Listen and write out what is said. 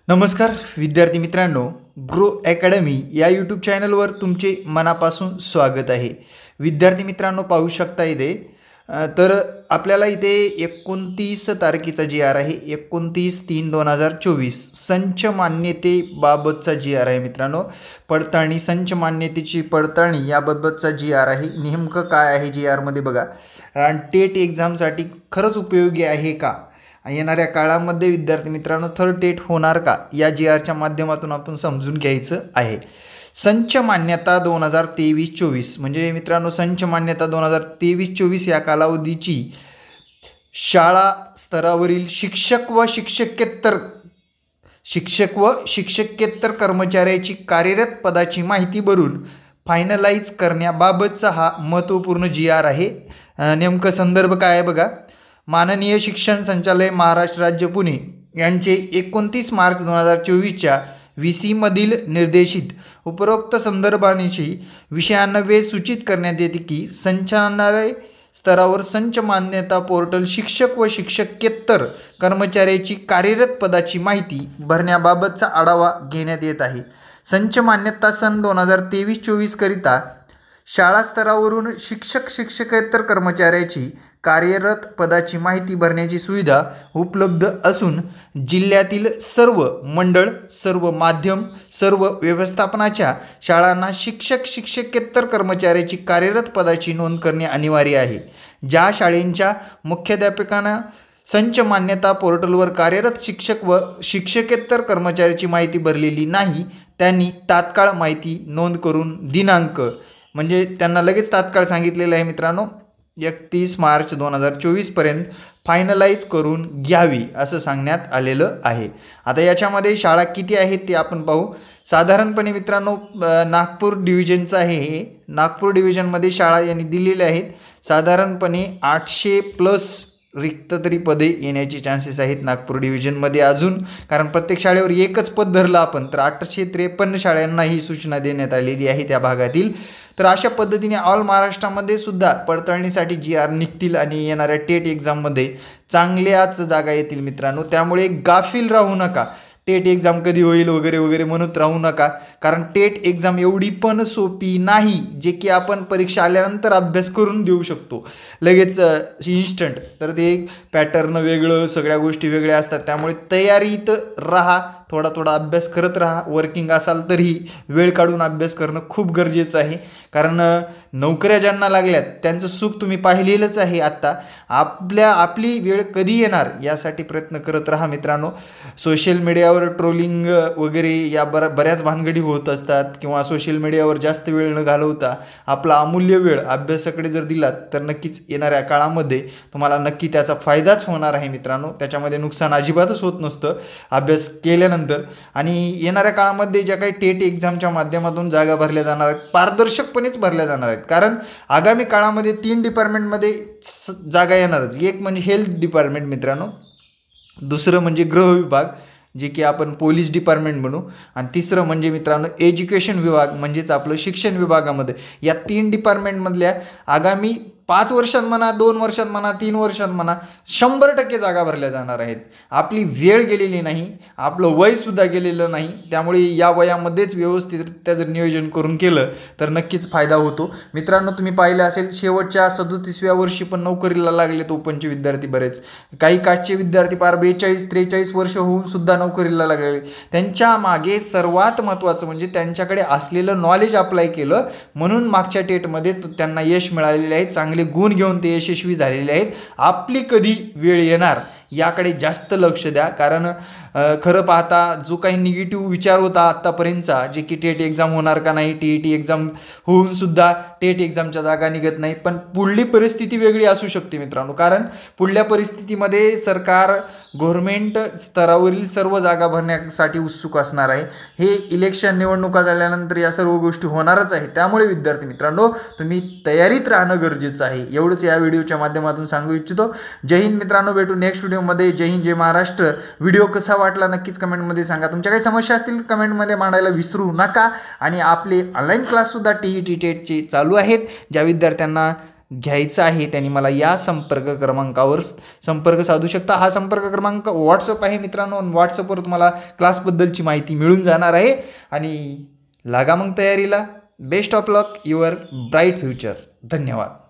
नमस्कार विद्यार्थी मित्रांनो, ग्रो अकॅडमी या यूट्यूब चॅनलवर तुमचे मनापासून स्वागत आहे। विद्यार्थी मित्रांनो, पाहू शकता इथे तर आपल्याला इथे 29 तारखेचा जी आर आहे, 29/3/2024 संच मान्यतेबाबतचा जी आर आहे मित्रांनो। पडताळणी संच मान्यतेची पडताळणी याबाबतचा जी आर आहे। नेमकं काय आहे जी आरमध्ये बघा, आणि टेट एक्झामसाठी खरंच उपयोगी आहे का, येणाऱ्या काळामध्ये विद्यार्थी मित्रांनो थर्ड टेट होणार का, या जी आरच्या माध्यमातून आपण समजून घ्यायचं आहे। संच मान्यता 2023-24 म्हणजे मित्रांनो संच मान्यता 2023-24 या कालावधीची शाळा स्तरावरील शिक्षक व शिक्षकेतर कर्मचाऱ्याची कार्यरत पदाची माहिती भरून फायनलाइज करण्याबाबतचा हा महत्त्वपूर्ण जी आर आहे। नेमकं संदर्भ काय आहे बघा, माननीय शिक्षण संचालय महाराष्ट्र राज्य पुणे यांचे 29 मार्च 2024च्या VC मधील निर्देशित उपरोक्त संदर्भांशी विषयान्वये सूचित करण्यात येते की संचालनालय स्तरावर संच मान्यता पोर्टल शिक्षक व शिक्षकेतर कर्मचाऱ्याची कार्यरत पदाची माहिती भरण्याबाबतचा आढावा घेण्यात येत आहे। संच मान्यता सन 2023-24 करिता शाळा स्तरावरून शिक्षकेतर कर्मचाऱ्याची कार्यरत पदाची माहिती भरण्याची सुविधा उपलब्ध असून जिल्ह्यातील सर्व मंडळ, सर्व माध्यम, सर्व व्यवस्थापनाच्या शाळांना शिक्षकेतर कर्मचाऱ्याची कार्यरत पदाची नोंद करणे अनिवार्य आहे। ज्या शाळेंच्या मुख्याध्यापकांना संच मान्यता पोर्टलवर कार्यरत शिक्षक व शिक्षकेतर कर्मचाऱ्याची माहिती भरलेली नाही त्यांनी तात्काळ माहिती नोंद करून दिनांक म्हणजे त्यांना लगेच तात्काळ सांगितलेलं आहे मित्रांनो 31 मार्च 2024 पर्यंत फायनलाइज करून घ्यावी असं सांगण्यात आलेलं आहे। आता याच्यामध्ये शाळा किती आहेत ते आपण पाहू। साधारणपणे मित्रांनो नागपूर डिव्हिजनचं आहे हे, नागपूर डिव्हिजनमध्ये शाळा यांनी दिलेल्या आहेत। साधारणपणे 800+ रिक्त तरी पदे येण्याचे चान्सेस आहेत नागपूर डिव्हिजनमध्ये अजून, कारण प्रत्येक शाळेवर एकच पद धरलं आपण तर 853 शाळांना ही सूचना देण्यात आलेली आहे त्या भागातील। तर अशा पद्धतीने ऑल महाराष्ट्रामध्ये सुद्धा पडताळणीसाठी जी आर निघतील आणि येणाऱ्या टेट एक्झाममध्ये चांगल्याच जागा येतील मित्रांनो। त्यामुळे गाफील राहू नका, टेट एक्झाम कधी होईल वगैरे वगैरे म्हणत राहू नका, कारण टेट एक्झाम एवढी पण सोपी नाही जे की आपण परीक्षा आल्यानंतर अभ्यास करून देऊ शकतो लगेच इन्स्टंट। तर ते एक पॅटर्न वेगळं, सगळ्या गोष्टी वेगळ्या असतात, त्यामुळे तयारीत राहा, थोडा थोडा अभ्यास करत राहा। वर्किंग असाल तरी वेळ काढून अभ्यास करणं खूप गरजेचं आहे, कारण नोकऱ्या ज्यांना लागल्यात त्यांचं सुख तुम्ही पाहिलेलंच आहे। आत्ता आपली वेळ कधी येणार यासाठी प्रयत्न करत राहा मित्रांनो। सोशल मीडियावर ट्रोलिंग वगैरे या बऱ्याच भानगडी होत असतात, किंवा सोशल मीडियावर जास्त वेळ न घालवता आपला अमूल्य वेळ अभ्यासाकडे जर दिलात तर नक्कीच येणाऱ्या काळामध्ये तुम्हाला नक्की त्याचा फायदाच होणार आहे मित्रांनो। त्याच्यामध्ये नुकसान अजिबातच होत नसतं अभ्यास केल्यानंतर। आणि येणाऱ्या काळामध्ये ज्या काही टेट एक्झामच्या माध्यमातून जागा भरल्या जाणार आहेत पारदर्शकपणेच भरल्या जाणार आहेत, कारण आगामी काळामध्ये 3 डिपार्टमेंटमध्ये जागा येणारच। एक म्हणजे हेल्थ डिपार्टमेंट मित्रांनो, दुसरं म्हणजे गृह विभाग जे की आपण पोलीस डिपार्टमेंट म्हणू, आणि तिसरं म्हणजे मित्रांनो एज्युकेशन विभाग म्हणजेच आपलं शिक्षण विभागामध्ये। या 3 डिपार्टमेंटमधल्या आगामी 5 वर्षात म्हणा, 2 वर्षात म्हणा, 3 वर्षात म्हणा 100% जागा भरल्या जाणार आहेत। आपली वेळ गेलेली नाही, आपलं वयसुद्धा गेलेलं नाही, त्यामुळे या वयामध्येच व्यवस्थितरित्या जर नियोजन करून केलं तर नक्कीच फायदा होतो मित्रांनो। तुम्ही पाहिलं असेल शेवटच्या 37व्या वर्षी पण नोकरीला लागलेत ओपनचे विद्यार्थी बरेच, काही कास्टचे विद्यार्थी पार 42-43 वर्ष होऊन सुद्धा नोकरीला लागले। त्यांच्या मागे सर्वात महत्त्वाचं म्हणजे त्यांच्याकडे असलेलं नॉलेज अप्लाय केलं म्हणून मागच्या टेटमध्ये त्यांना यश मिळालेले आहे, चांगले गुण घेऊन ते यशस्वी झालेले आहेत। आपली कधी वेळ येणार याकडे जास्त लक्ष द्या, कारण खरं पाहता जो काही निगेटिव्ह विचार होता आत्तापर्यंतचा, जे की टेट एक्झाम होणार का नाही, TET एक्झाम होऊन सुद्धा टेट एक्झामच्या जागा निघत नाही, पण पुढली परिस्थिती वेगळी असू शकते मित्रांनो। कारण पुढल्या परिस्थितीमध्ये सरकार गव्हर्नमेंट स्तरावरील सर्व जागा भरण्यासाठी उत्सुक असणार आहे। हे इलेक्शन निवडणुका झाल्यानंतर या सर्व गोष्टी होणारच आहे, त्यामुळे विद्यार्थी मित्रांनो तुम्ही तयारीत राहणं गरजेचं आहे, एवढंच या व्हिडिओच्या माध्यमातून सांगू इच्छितो। जय हिंद मित्रांनो, भेटू नेक्स्ट व्हिडिओमध्ये। जय हिंद, जय महाराष्ट्र। व्हिडिओ कसा वाटला नक्कीच कमेंटमध्ये सांगा, तुमच्या काही समस्या असतील कमेंटमध्ये मांडायला विसरू नका। आणि आपले ऑनलाईन क्लाससुद्धा TET टेटचे चालू आहेत, ज्या विद्यार्थ्यांना घ्यायचं आहे त्यांनी मला या संपर्क क्रमांकावर संपर्क साधू शकता. हा संपर्क क्रमांक व्हॉट्सअप आहे मित्रांनो. व्हॉट्सअपवर तुम्हाला क्लासबद्दलची माहिती मिळून जाणार आहे. आणि लागा मग तयारीला. Best of luck, your bright future. धन्यवाद.